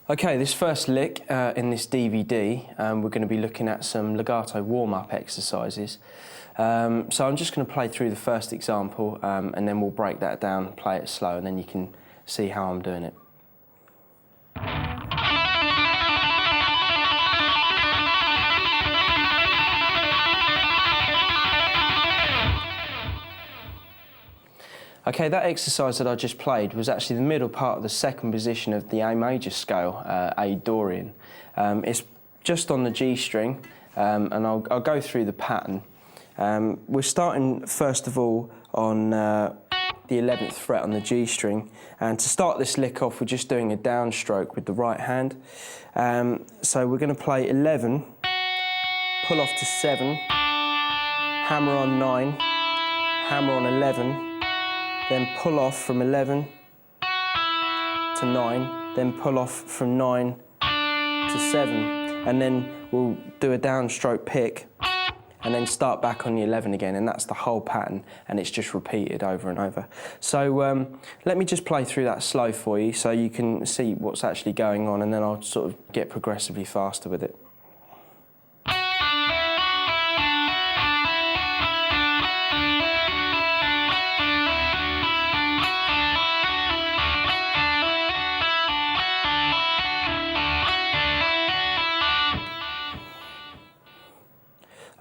Okay, this first lick in this DVD, we're going to be looking at some legato warm-up exercises. So I'm just going to play through the first example and then we'll break that down, play it slow, and then you can see how I'm doing it. Okay, that exercise that I just played was actually the middle part of the second position of the A major scale, A Dorian. It's just on the G string, and I'll go through the pattern. We're starting first of all on the 11th fret on the G string, and to start this lick off we're just doing a downstroke with the right hand. So we're going to play 11, pull off to 7, hammer on 9, hammer on 11, then pull off from 11 to 9, then pull off from 9 to 7, and then we'll do a downstroke pick and then start back on the 11 again, and that's the whole pattern, and it's just repeated over and over. So let me just play through that slow for you so you can see what's actually going on, and then I'll sort of get progressively faster with it.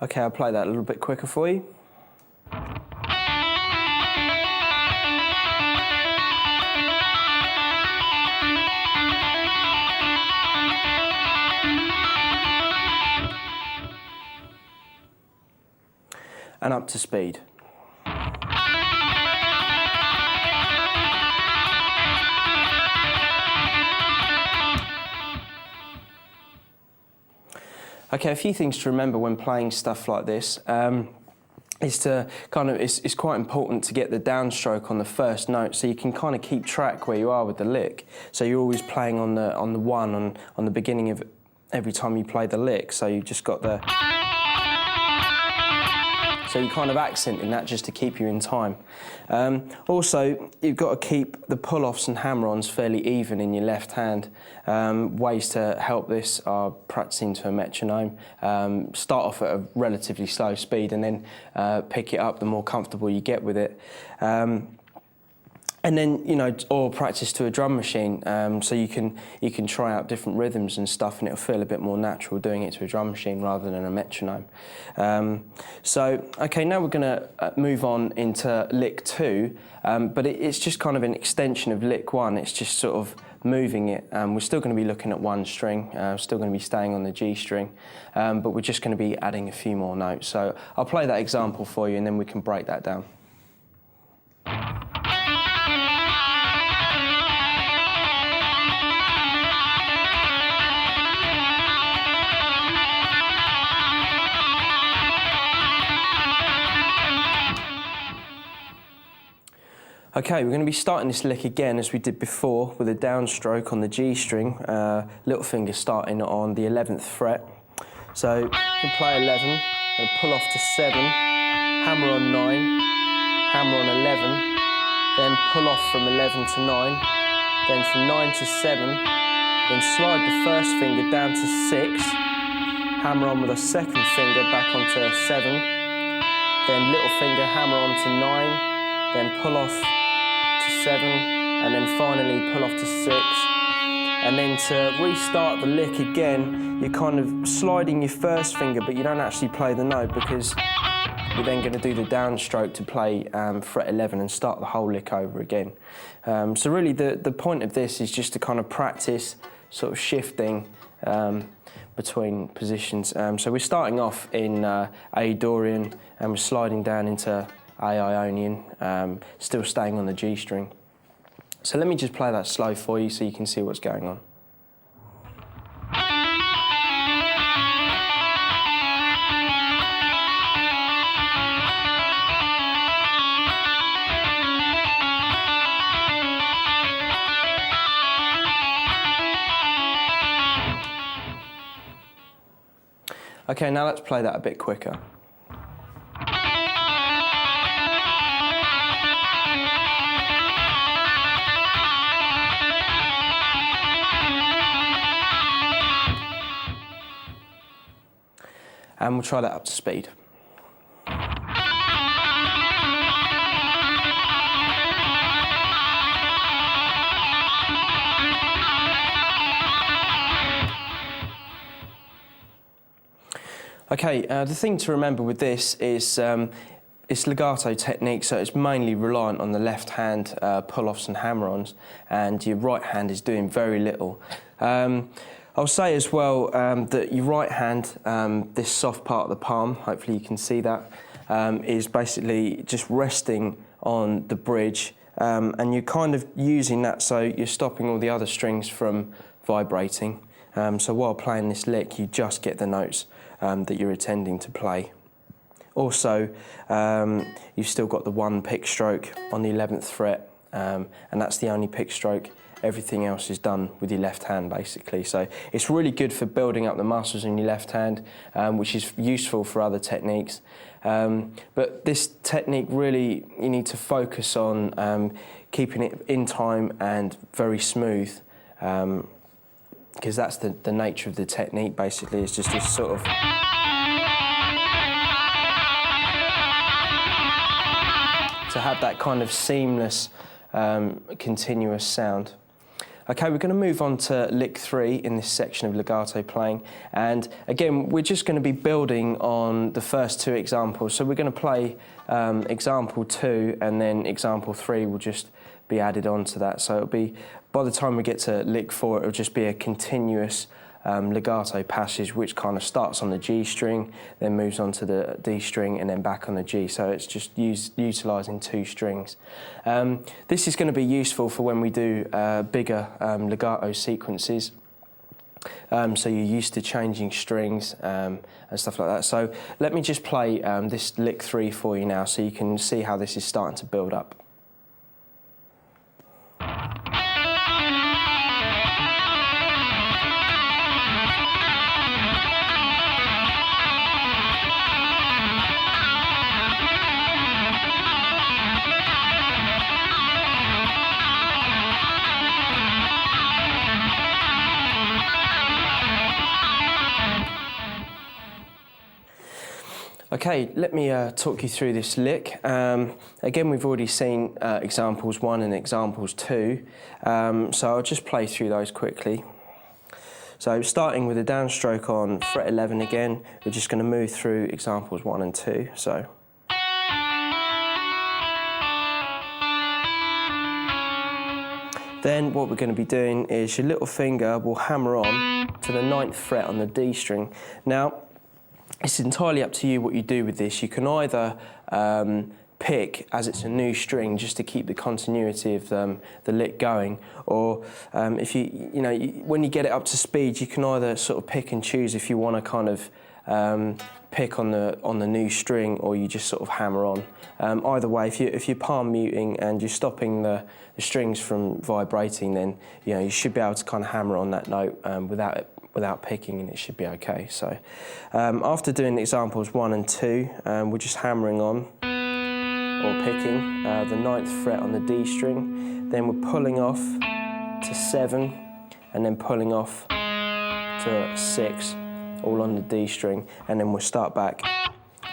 Okay, I'll play that a little bit quicker for you. And up to speed. Okay, a few things to remember when playing stuff like this is to it's quite important to get the downstroke on the first note, so you can kind of keep track where you are with the lick. So you're always playing on the one on the beginning of every time you play the lick. So you've just got the. So you're kind of accenting that just to keep you in time. Also, you've got to keep the pull-offs and hammer-ons fairly even in your left hand. Ways to help this are practicing to a metronome. Start off at a relatively slow speed and then pick it up the more comfortable you get with it. And then, you know, or practice to a drum machine, so you can try out different rhythms and stuff, and it'll feel a bit more natural doing it to a drum machine rather than a metronome. So, okay, now we're going to move on into lick 2, but it's just kind of an extension of lick 1. It's just sort of moving it. We're still going to be looking at one string, still going to be staying on the G string, but we're just going to be adding a few more notes. So I'll play that example for you, and then we can break that down. Okay, we're going to be starting this lick again as we did before with a downstroke on the G string, little finger starting on the 11th fret. So we play 11, and pull off to 7, hammer on 9, hammer on 11, then pull off from 11 to 9, then from 9 to 7, then slide the first finger down to 6, hammer on with a second finger back onto 7, then little finger hammer on to 9, then pull off to 7, and then finally pull off to 6. And then to restart the lick again, you're kind of sliding your first finger, but you don't actually play the note because you're then going to do the downstroke to play fret 11 and start the whole lick over again. So really the point of this is just to kind of practice sort of shifting between positions. So we're starting off in A Dorian and we're sliding down into A Ionian, still staying on the G string. So let me just play that slow for you so you can see what's going on. Okay, now let's play that a bit quicker. And we'll try that up to speed. Okay, the thing to remember with this is it's legato technique, so it's mainly reliant on the left hand pull-offs and hammer-ons, and your right hand is doing very little. I'll say as well that your right hand, this soft part of the palm, hopefully you can see that, is basically just resting on the bridge, and you're kind of using that so you're stopping all the other strings from vibrating. So while playing this lick, you just get the notes that you're intending to play. Also, you've still got the one pick stroke on the 11th fret, and that's the only pick stroke. Everything else is done with your left hand, basically. So it's really good for building up the muscles in your left hand, which is useful for other techniques. But this technique, really, you need to focus on keeping it in time and very smooth, because that's the nature of the technique, basically. It's just this sort of... to have that kind of seamless, continuous sound. Okay, we're going to move on to lick 3 in this section of legato playing, and again we're just going to be building on the first 2 examples. So we're going to play example 2, and then example 3 will just be added on to that. So it'll be, by the time we get to lick 4, it'll just be a continuous legato passage, which kind of starts on the G string, then moves on to the D string, and then back on the G. So it's just utilising 2 strings. This is going to be useful for when we do bigger legato sequences. So you're used to changing strings and stuff like that. So let me just play this lick 3 for you now, so you can see how this is starting to build up. Okay, let me talk you through this lick. Again, we've already seen examples 1 and examples 2, so I'll just play through those quickly. So starting with a downstroke on fret 11 again, we're just going to move through examples 1 and 2. So. Then what we're going to be doing is your little finger will hammer on to the 9th fret on the D string. Now, it's entirely up to you what you do with this. You can either pick as it's a new string just to keep the continuity of the lick going, or if when you get it up to speed, you can either sort of pick and choose if you want to kind of pick on the new string, or you just sort of hammer on. Either way, if you're palm muting and you're stopping the strings from vibrating, then you should be able to kind of hammer on that note without picking, and it should be okay. So after doing examples 1 and 2, we're just hammering on or picking the 9th fret on the D string, then we're pulling off to 7, and then pulling off to 6, all on the D string, and then we'll start back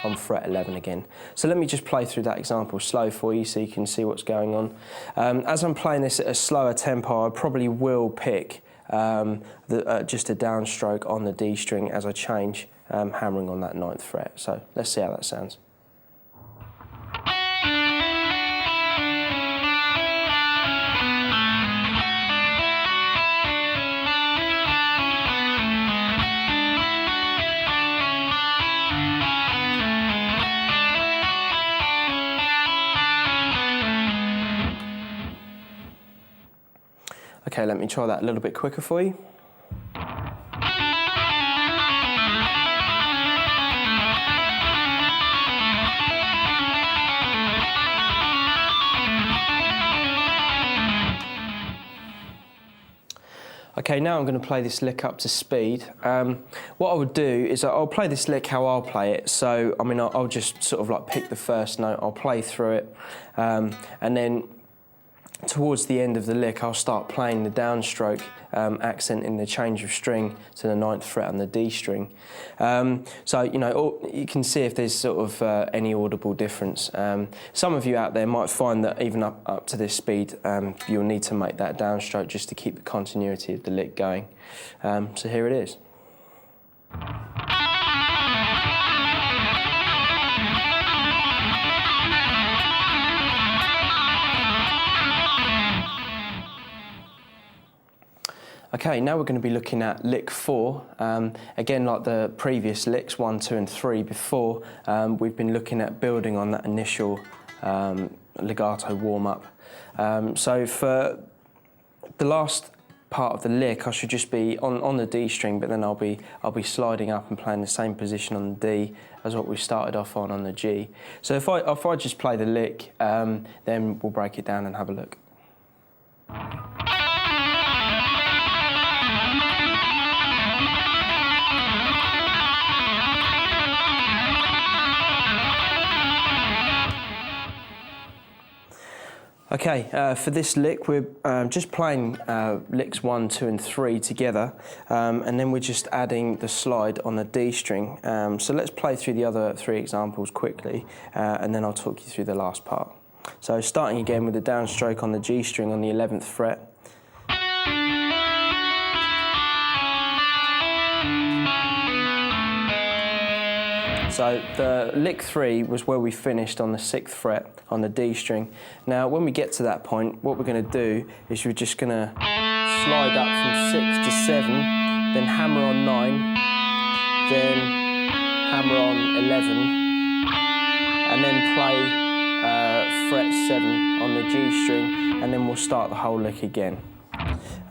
on fret 11 again. So let me just play through that example slow for you so you can see what's going on. As I'm playing this at a slower tempo, I probably will pick just a downstroke on the D string as I change, hammering on that 9th fret. So let's see how that sounds. Okay, let me try that a little bit quicker for you. Okay, now I'm going to play this lick up to speed. What I would do is I'll play this lick how I'll play it. So, I mean, I'll just sort of like pick the first note, I'll play through it, and then towards the end of the lick, I'll start playing the downstroke, accenting the change of string to the 9th fret on the D string. So, you can see if there's sort of any audible difference. Some of you out there might find that even up to this speed, you'll need to make that downstroke just to keep the continuity of the lick going. So here it is. Okay, now we're going to be looking at lick 4. Again, like the previous licks, 1, 2 and 3 before, we've been looking at building on that initial legato warm-up. So for the last part of the lick, I should just be on the D string, but then I'll be sliding up and playing the same position on the D as what we started off on the G. So if I just play the lick, then we'll break it down and have a look. Okay, for this lick, we're just playing licks 1, 2 and 3 together, and then we're just adding the slide on the D string. So let's play through the other 3 examples quickly, and then I'll talk you through the last part. So starting again with the downstroke on the G string on the 11th fret. So the lick 3 was where we finished on the 6th fret on the D string. Now when we get to that point, what we're going to do is we're just going to slide up from 6 to 7, then hammer on 9, then hammer on 11, and then play fret 7 on the G string, and then we'll start the whole lick again.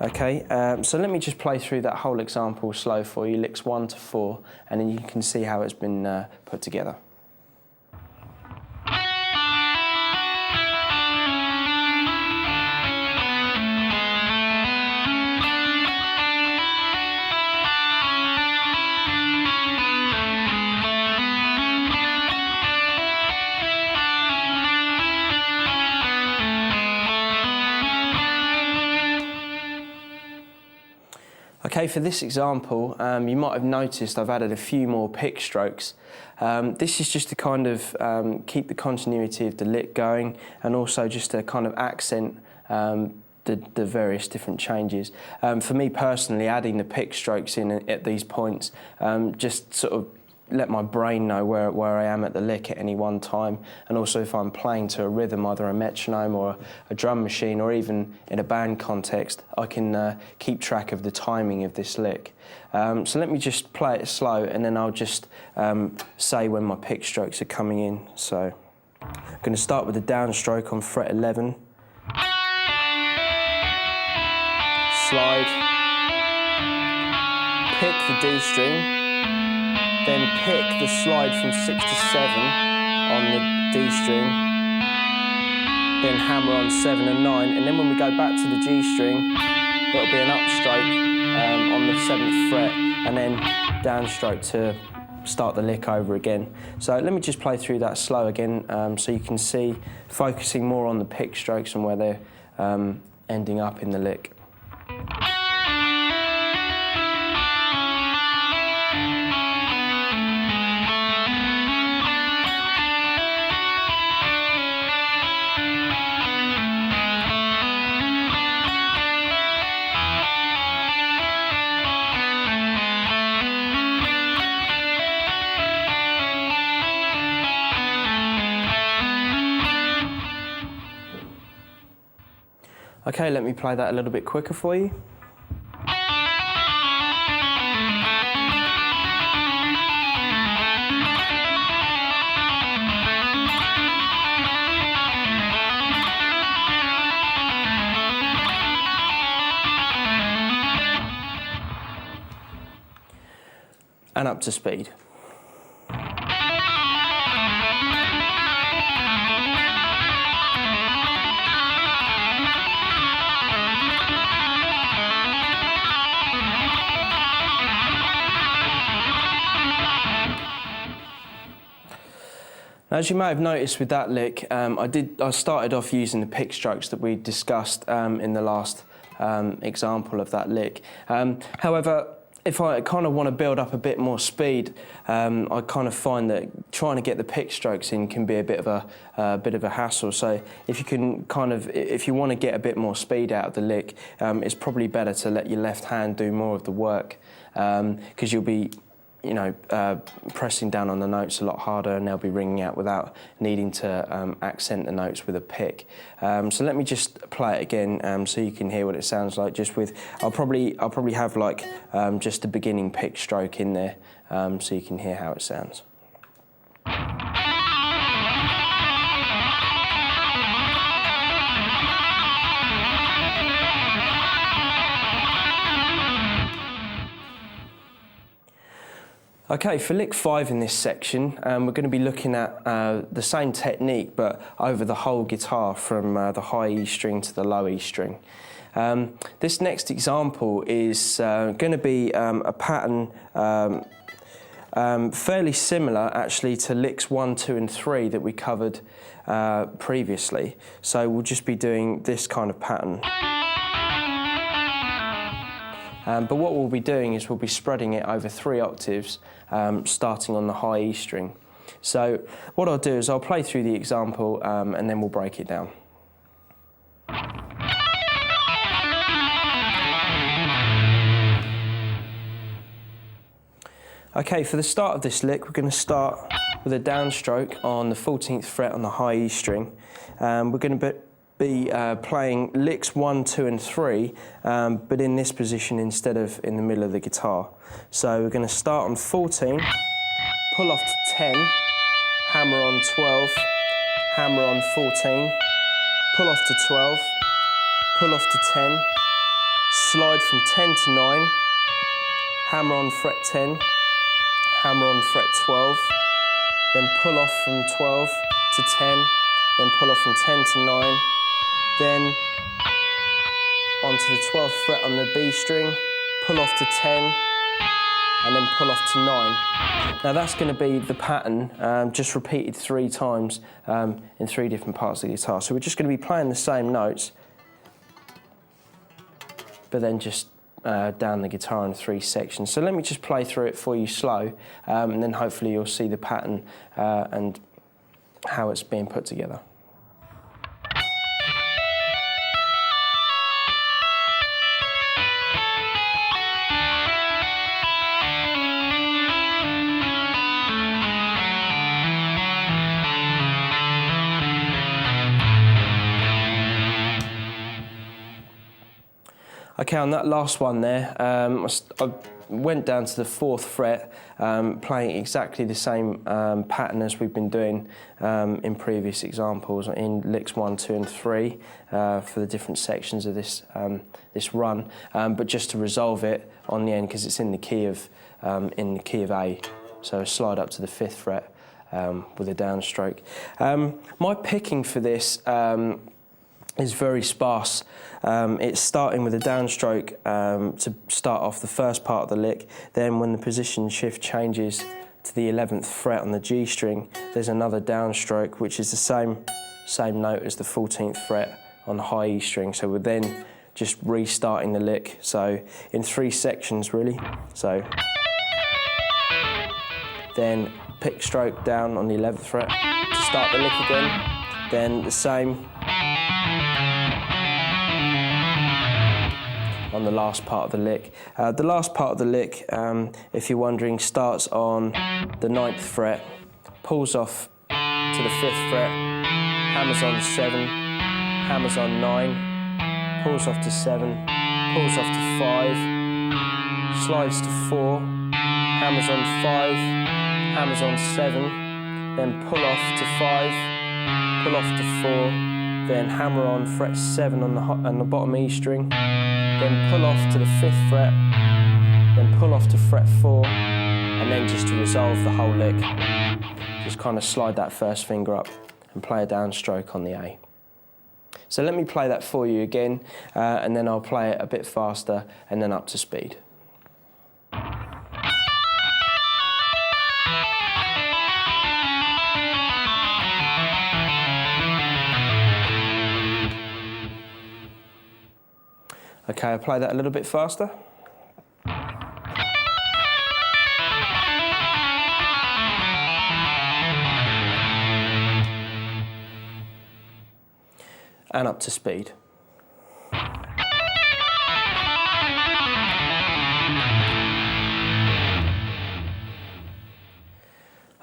Okay, so let me just play through that whole example slow for you, licks 1 to 4, and then you can see how it's been put together. Okay, for this example, you might have noticed I've added a few more pick strokes. This is just to kind of keep the continuity of the lick going, and also just to kind of accent the various different changes. For me personally, adding the pick strokes in at these points just sort of let my brain know where I am at the lick at any one time, and also if I'm playing to a rhythm, either a metronome or a drum machine, or even in a band context, I can keep track of the timing of this lick. So let me just play it slow, and then I'll just say when my pick strokes are coming in. So I'm going to start with the downstroke on fret 11, slide, pick the D string, then pick the slide from 6 to 7 on the D string, then hammer on 7 and 9, and then when we go back to the G string, it'll be an upstroke on the 7th fret, and then downstroke to start the lick over again. So let me just play through that slow again, so you can see, focusing more on the pick strokes and where they're ending up in the lick. Okay, let me play that a little bit quicker for you. And up to speed. As you may have noticed with that lick, I started off using the pick strokes that we discussed in the last example of that lick. However, if I kind of want to build up a bit more speed, I kind of find that trying to get the pick strokes in can be a bit of a hassle. So if you want to get a bit more speed out of the lick, it's probably better to let your left hand do more of the work, because you'll be pressing down on the notes a lot harder, and they'll be ringing out without needing to accent the notes with a pick. So let me just play it again so you can hear what it sounds like. I'll probably have like just a beginning pick stroke in there so you can hear how it sounds. Okay, for lick 5 in this section, we're going to be looking at the same technique but over the whole guitar from the high E string to the low E string. This next example is going to be a pattern fairly similar actually to licks 1, 2 and 3 that we covered previously. So we'll just be doing this kind of pattern. But what we'll be doing is we'll be spreading it over 3 octaves, starting on the high E string. So what I'll do is I'll play through the example and then we'll break it down. Okay, for the start of this lick, we're going to start with a downstroke on the 14th fret on the high E string. We're going to be playing licks 1, 2 and 3, but in this position instead of in the middle of the guitar. So we're going to start on 14, pull off to 10, hammer on 12, hammer on 14, pull off to 12, pull off to 10, slide from 10 to 9, hammer on fret 10, hammer on fret 12, then pull off from 12 to 10, then pull off from 10 to 9, then onto the 12th fret on the B string, pull off to 10, and then pull off to 9. Now that's going to be the pattern, just repeated 3 times in 3 different parts of the guitar. So we're just going to be playing the same notes, but then just down the guitar in 3 sections. So let me just play through it for you slow, and then hopefully you'll see the pattern and how it's being put together. Okay, on that last one there, I went down to the 4th fret, playing exactly the same pattern as we've been doing in previous examples in licks 1, 2 and 3 for the different sections of this run, but just to resolve it on the end because it's in the key of A, so slide up to the 5th fret with a downstroke. My picking for this is very sparse. It's starting with a downstroke to start off the first part of the lick. Then when the position shift changes to the 11th fret on the G string, there's another downstroke which is the same note as the 14th fret on the high E string. So we're then just restarting the lick. So in 3 sections really. So then pick stroke down on the 11th fret to start the lick again. Then the same on the last part of the lick. The last part of the lick, if you're wondering, starts on the 9th fret, pulls off to the 5th fret, hammers on 7, hammers on 9, pulls off to 7, pulls off to 5, slides to 4, hammers on 5, hammers on 7, then pull off to 5, pull off to 4, then hammer on fret 7 on the bottom E string, then pull off to the 5th fret, then pull off to fret 4, and then just to resolve the whole lick, just kind of slide that first finger up and play a downstroke on the A. So let me play that for you again, and then I'll play it a bit faster and then up to speed. Okay, I'll play that a little bit faster. And up to speed.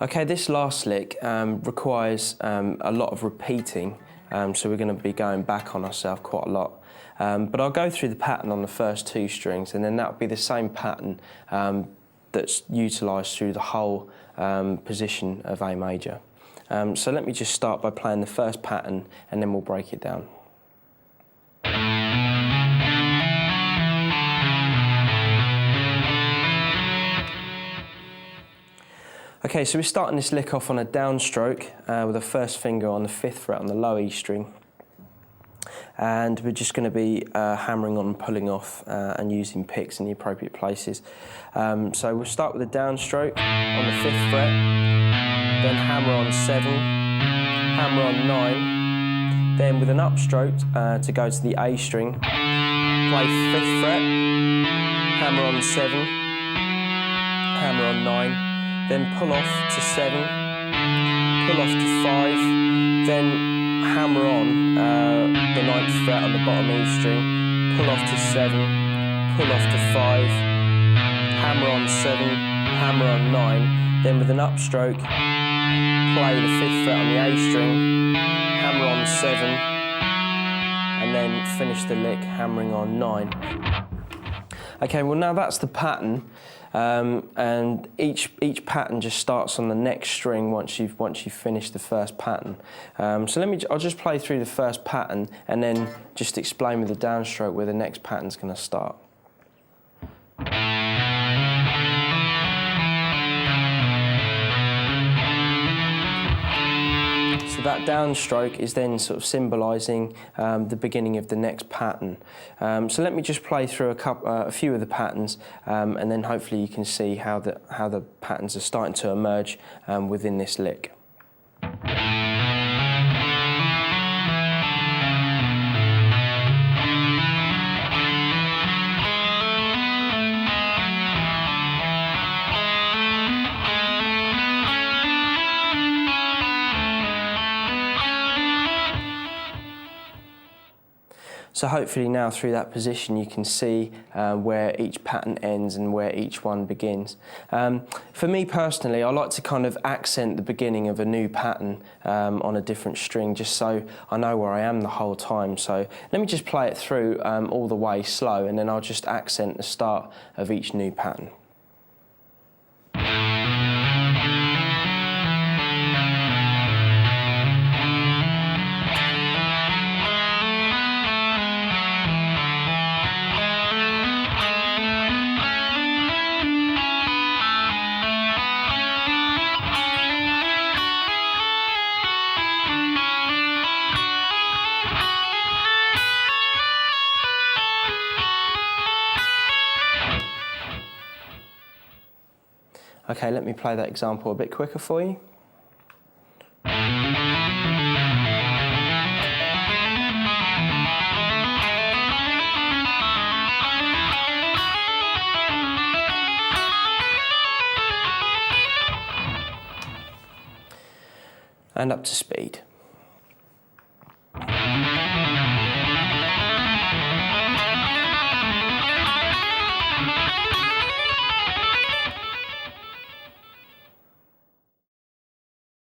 Okay, this last lick requires a lot of repeating, so we're going to be going back on ourselves quite a lot. But I'll go through the pattern on the first 2 strings, and then that'll be the same pattern that's utilised through the whole position of A major. So let me just start by playing the first pattern, and then we'll break it down. Okay, so we're starting this lick off on a downstroke with the first finger on the 5th fret on the low E string. And we're just going to be hammering on and pulling off and using picks in the appropriate places. So we'll start with a downstroke on the 5th fret, then hammer on 7, hammer on 9, then with an upstroke to go to the A string, play 5th fret, hammer on 7, hammer on 9, then pull off to 7, pull off to 5, then hammer on the 9th fret on the bottom E string, pull off to 7, pull off to 5, hammer on 7, hammer on 9, then with an upstroke, play the 5th fret on the A string, hammer on 7, and then finish the lick hammering on 9. Okay, well now that's the pattern. And each pattern just starts on the next string once you've finished the first pattern. So I'll just play through the first pattern and then just explain with the downstroke where the next pattern's going to start. So that downstroke is then sort of symbolising the beginning of the next pattern. So let me just play through a few of the patterns, and then hopefully you can see how the patterns are starting to emerge within this lick. So hopefully now through that position you can see where each pattern ends and where each one begins. For me personally, I like to kind of accent the beginning of a new pattern on a different string just so I know where I am the whole time. So let me just play it through all the way slow, and then I'll just accent the start of each new pattern. Okay, let me play that example a bit quicker for you. And up to speed.